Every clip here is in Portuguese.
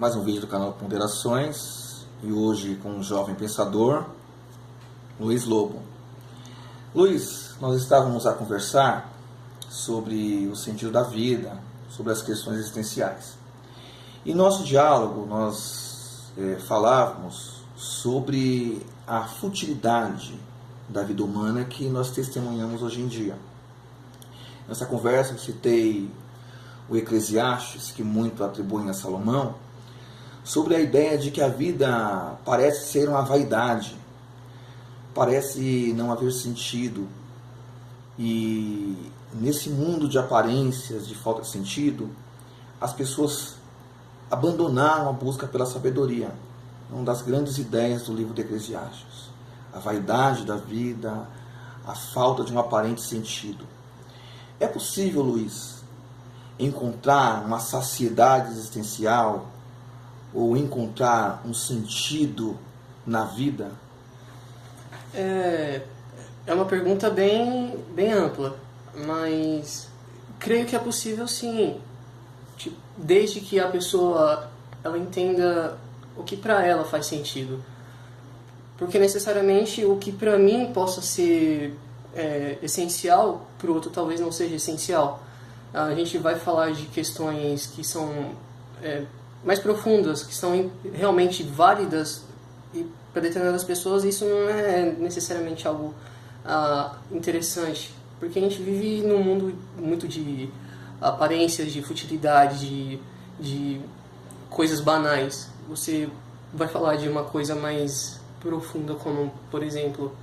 mais um vídeo do canal Ponderações, e hoje com um jovem pensador, Luiz Lobo. Luiz, nós estávamos a conversar sobre o sentido da vida, sobre as questões existenciais. Em nosso diálogo nós falávamos sobre a futilidade da vida humana que nós testemunhamos hoje em dia. Nessa conversa eu citei o Eclesiastes, que muito atribuem a Salomão, sobre a ideia de que a vida parece ser uma vaidade, parece não haver sentido. E nesse mundo de aparências, de falta de sentido, as pessoas abandonaram a busca pela sabedoria. Uma das grandes ideias do livro de Eclesiastes. A vaidade da vida, a falta de um aparente sentido. É possível, Luiz, encontrar uma saciedade existencial ou encontrar um sentido na vida? É uma pergunta bem ampla, mas creio que é possível sim, desde que a pessoa ela entenda o que para ela faz sentido. Porque necessariamente o que para mim possa ser essencial, para o outro talvez não seja essencial. A gente vai falar de questões que são mais profundas, que são realmente válidas e para determinadas pessoas isso não é necessariamente algo interessante, porque a gente vive num mundo muito de aparências, de futilidade, de coisas banais. Você vai falar de uma coisa mais profunda, como, por exemplo,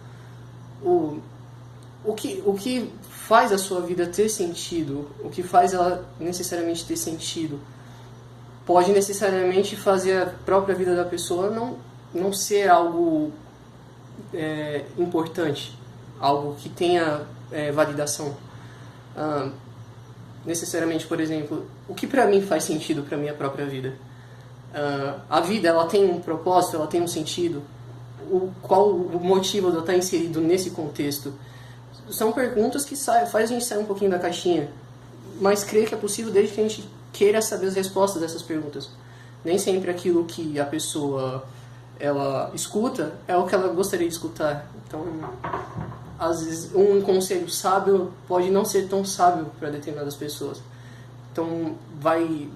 o que faz a sua vida ter sentido, o que faz ela necessariamente ter sentido, pode necessariamente fazer a própria vida da pessoa não ser algo importante, algo que tenha validação. Necessariamente, por exemplo, o que para mim faz sentido para minha própria vida? A vida, ela tem um propósito, ela tem um sentido? Qual o motivo de eu estar inserido nesse contexto? São perguntas que faz a gente sair um pouquinho da caixinha, mas creio que é possível desde que a gente queira saber as respostas dessas perguntas. Nem sempre aquilo que a pessoa ela escuta é o que ela gostaria de escutar. Então, às vezes, um conselho sábio pode não ser tão sábio para determinadas pessoas. Então, vai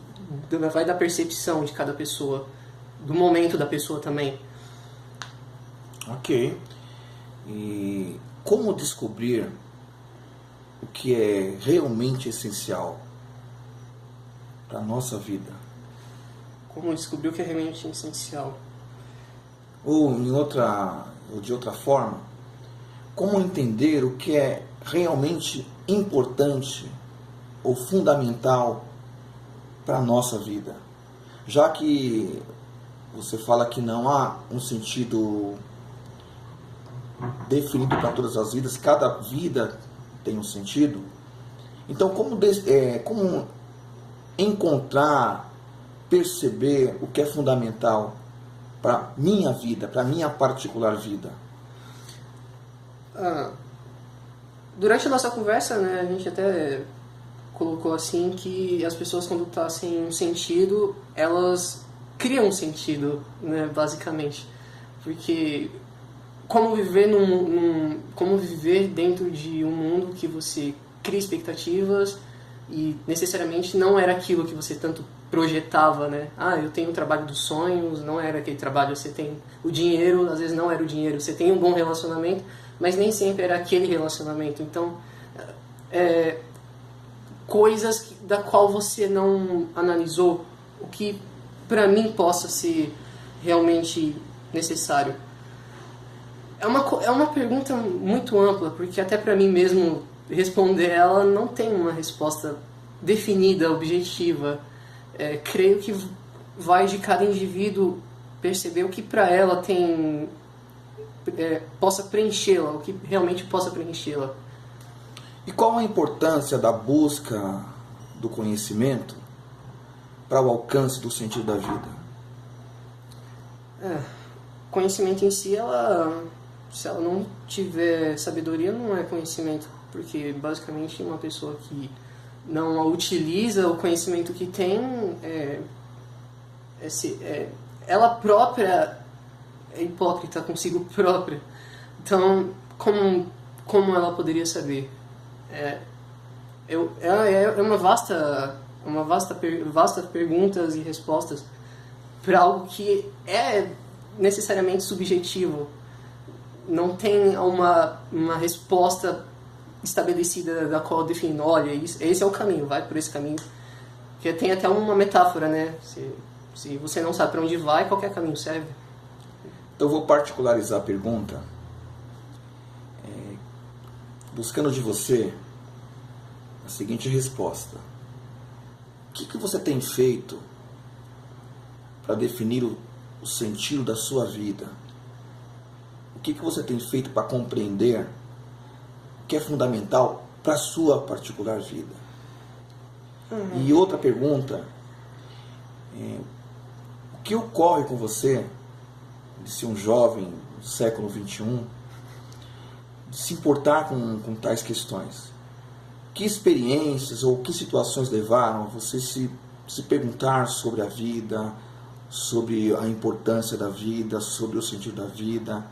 da percepção de cada pessoa, do momento da pessoa também. Ok. E como descobrir o que é realmente essencial para a nossa vida? Como descobrir o que é realmente essencial? Ou de outra forma, como entender o que é realmente importante ou fundamental para a nossa vida? Já que você fala que não há um sentido definido para todas as vidas, cada vida tem um sentido. Então, como encontrar, perceber o que é fundamental para minha vida, para minha particular vida? Durante a nossa conversa, né, a gente até colocou assim que as pessoas, quando estão sem um sentido, elas criam um sentido, né, basicamente. Porque como viver dentro de um mundo que você cria expectativas e necessariamente não era aquilo que você tanto projetava, né? Eu tenho o trabalho dos sonhos, não era aquele trabalho. Você tem o dinheiro, às vezes não era o dinheiro. Você tem um bom relacionamento, mas nem sempre era aquele relacionamento. Então, coisas da qual você não analisou o que para mim possa ser realmente necessário. É uma pergunta muito ampla, porque até para mim mesmo responder ela não tem uma resposta definida, objetiva. Creio que vai de cada indivíduo perceber o que para ela tem possa preenchê-la, o que realmente possa preenchê-la. E qual a importância da busca do conhecimento para o alcance do sentido da vida? Conhecimento em si, se ela não tiver sabedoria, não é conhecimento, porque basicamente uma pessoa que não utiliza o conhecimento que tem ela própria é hipócrita consigo própria. Então, como ela poderia saber? É vastas perguntas e respostas para algo que é necessariamente subjetivo. Não tem uma resposta estabelecida da qual define, olha, esse é o caminho, vai por esse caminho. Porque tem até uma metáfora, né? Se você não sabe para onde vai, qualquer caminho serve. Então eu vou particularizar a pergunta, buscando de você a seguinte resposta. O que você tem feito para definir o sentido da sua vida? O que você tem feito para compreender o que é fundamental para a sua particular vida? E outra pergunta, o que ocorre com você de ser um jovem do século XXI, de se importar com tais questões? Que experiências ou que situações levaram a você se perguntar sobre a vida, sobre a importância da vida, sobre o sentido da vida?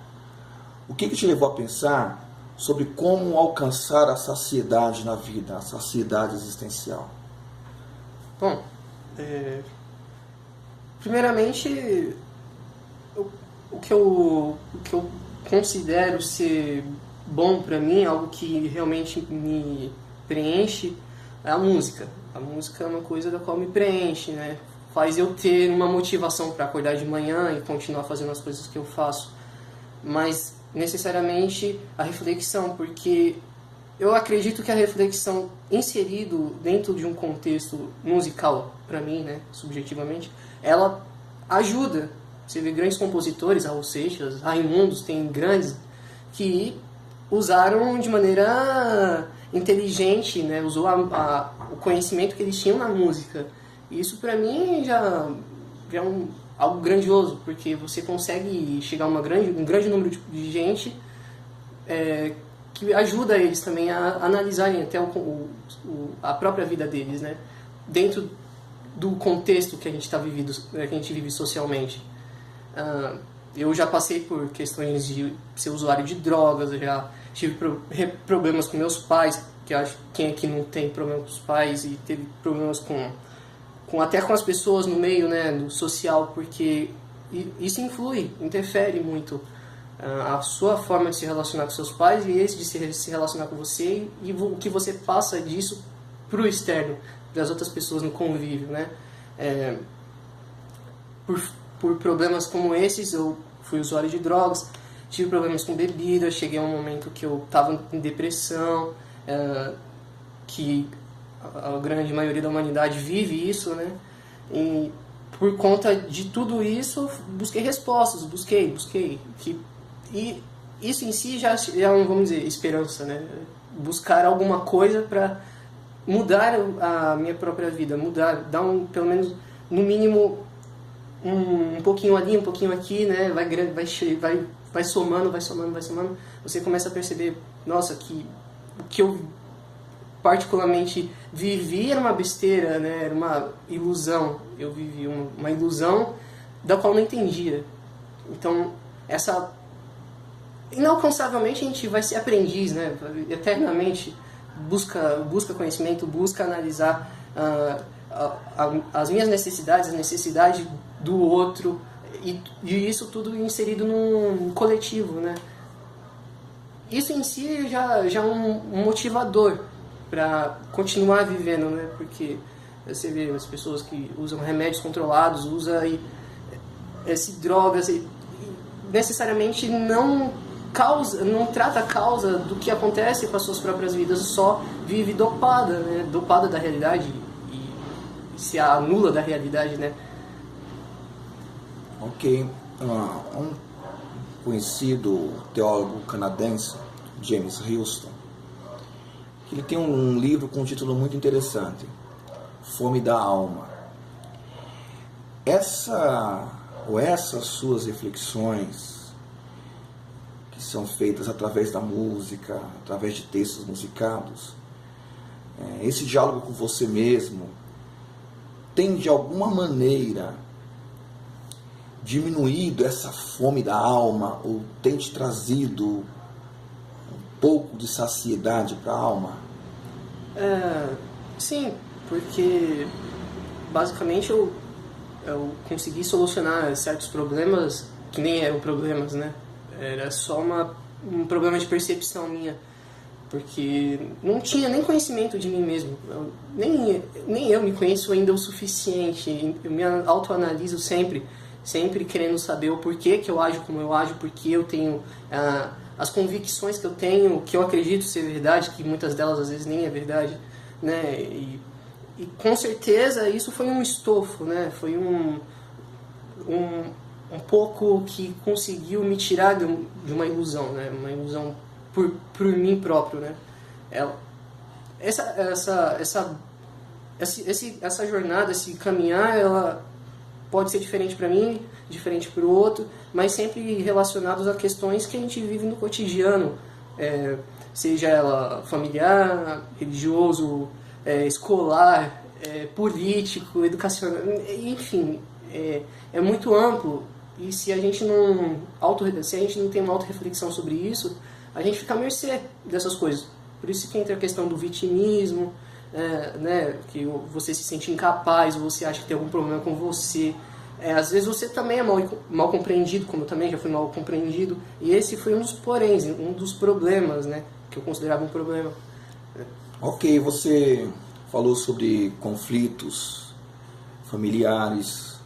O que te levou a pensar sobre como alcançar a saciedade na vida, a saciedade existencial? Bom, primeiramente, o que eu considero ser bom para mim, algo que realmente me preenche, é a música. A música é uma coisa da qual me preenche, né? Faz eu ter uma motivação para acordar de manhã e continuar fazendo as coisas que eu faço. Mas, necessariamente, a reflexão, porque eu acredito que a reflexão inserido dentro de um contexto musical, para mim, né, subjetivamente, ela ajuda. Você vê grandes compositores, Raul Seixas, Raimundos, tem grandes que usaram de maneira inteligente, né, usou o conhecimento que eles tinham na música. E isso para mim já é algo grandioso, porque você consegue chegar a um grande número de gente que ajuda eles também a analisarem até a própria vida deles, né? Dentro do contexto que a gente vive socialmente. Eu já passei por questões de ser usuário de drogas, eu já tive problemas com meus pais, que acho que quem aqui não tem problema com os pais, e teve problemas até com as pessoas no meio, né, no social, porque isso interfere muito a sua forma de se relacionar com seus pais e esse de se relacionar com você, e o que você passa disso para o externo, para as outras pessoas no convívio, né? Por problemas como esses, eu fui usuário de drogas, tive problemas com bebida, cheguei a um momento que eu estava em depressão, que a grande maioria da humanidade vive isso, né? E por conta de tudo isso, busquei respostas, busquei. E isso em si já é vamos dizer, esperança, né? Buscar alguma coisa para mudar a minha própria vida, dar pelo menos, no mínimo, um pouquinho ali, um pouquinho aqui, né? Vai somando. Você começa a perceber, nossa, que o que eu particularmente vivi era uma besteira, né? Era uma ilusão. Eu vivi uma ilusão da qual não entendia. Então, inalcançavelmente a gente vai ser aprendiz, né? Eternamente busca conhecimento, busca analisar as minhas necessidades, as necessidades do outro, e isso tudo inserido num coletivo, né? Isso em si já é um motivador para continuar vivendo, né? Porque você vê as pessoas que usam remédios controlados, usam drogas, e necessariamente não trata a causa do que acontece com as suas próprias vidas, só vive dopada, né? Dopada da realidade e se anula da realidade, né? Ok. Um conhecido teólogo canadense, James Houston, ele tem um livro com um título muito interessante, Fome da Alma. Essas suas reflexões, que são feitas através da música, através de textos musicados, esse diálogo com você mesmo, tem de alguma maneira diminuído essa fome da alma, ou tem te trazido um pouco de saciedade para a alma? Sim, porque basicamente eu consegui solucionar certos problemas que nem eram problemas, né? Era só um problema de percepção minha, porque não tinha nem conhecimento de mim mesmo. Nem eu me conheço ainda o suficiente. Eu me autoanaliso sempre querendo saber o porquê que eu ajo como eu ajo, porque eu tenho as convicções que eu tenho, que eu acredito ser verdade, que muitas delas às vezes nem é verdade, né? E com certeza isso foi um estofo, né? Foi um pouco que conseguiu me tirar de uma ilusão, né? Uma ilusão por mim próprio, né? Essa jornada, esse caminhar, ela pode ser diferente para mim, diferente para o outro, mas sempre relacionados a questões que a gente vive no cotidiano, seja ela familiar, religioso, escolar, político, educacional, enfim, é muito amplo. E se a gente não tem uma autorreflexão sobre isso, a gente fica à mercê dessas coisas. Por isso que entra a questão do vitimismo, né, que você se sente incapaz, ou você acha que tem algum problema com você. Às vezes você também é mal compreendido, como eu também já fui mal compreendido. E esse foi um dos poréns, um dos problemas, né, que eu considerava um problema. Ok, você falou sobre conflitos familiares,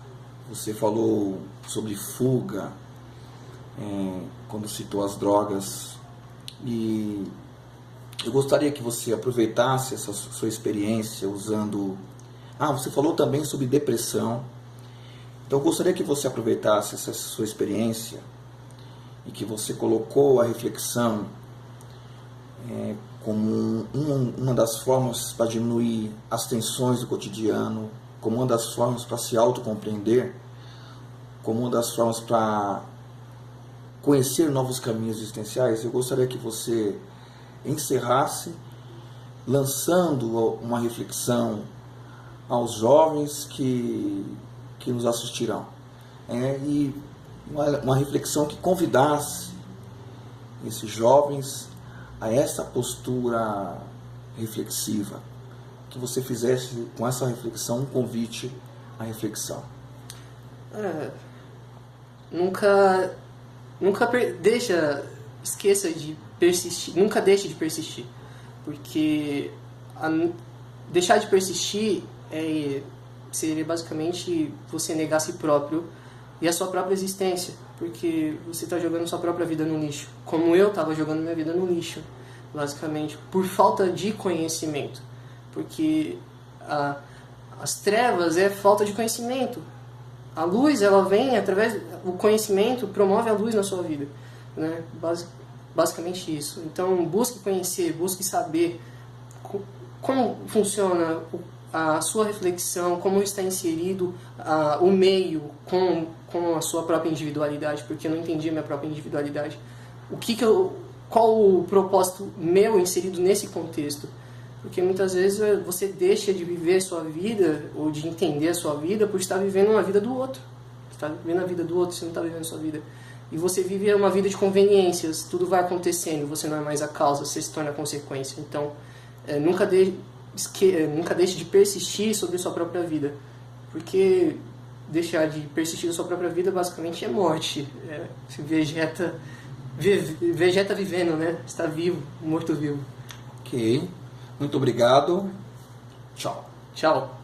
você falou sobre fuga, quando citou as drogas, e eu gostaria que você aproveitasse essa sua experiência usando... você falou também sobre depressão, então eu gostaria que você aproveitasse essa sua experiência e que você colocou a reflexão como uma das formas para diminuir as tensões do cotidiano, como uma das formas para se autocompreender, como uma das formas para conhecer novos caminhos existenciais. Eu gostaria que você encerrasse lançando uma reflexão aos jovens que nos assistirão, e uma reflexão que convidasse esses jovens a essa postura reflexiva, que você fizesse com essa reflexão um convite à reflexão. Esqueça de persistir, nunca deixe de persistir, porque deixar de persistir seria basicamente você negar a si próprio e a sua própria existência, porque você está jogando sua própria vida no lixo, como eu estava jogando minha vida no lixo, basicamente, por falta de conhecimento, porque as trevas é falta de conhecimento. A luz, ela vem através... O conhecimento promove a luz na sua vida, né? Basicamente isso. Então, busque conhecer, busque saber como funciona a sua reflexão, como está inserido o meio com a sua própria individualidade, porque eu não entendi a minha própria individualidade. Qual o propósito meu inserido nesse contexto? Porque muitas vezes você deixa de viver a sua vida, ou de entender a sua vida, por estar vivendo uma vida do outro. Você está vivendo a vida do outro, você não está vivendo a sua vida. E você vive uma vida de conveniências, tudo vai acontecendo, você não é mais a causa, você se torna a consequência. Então, nunca deixe de persistir sobre a sua própria vida. Porque deixar de persistir na sua própria vida basicamente é morte. Se vegeta vivendo, né? Está vivo, morto-vivo. Ok. Muito obrigado. Tchau. Tchau.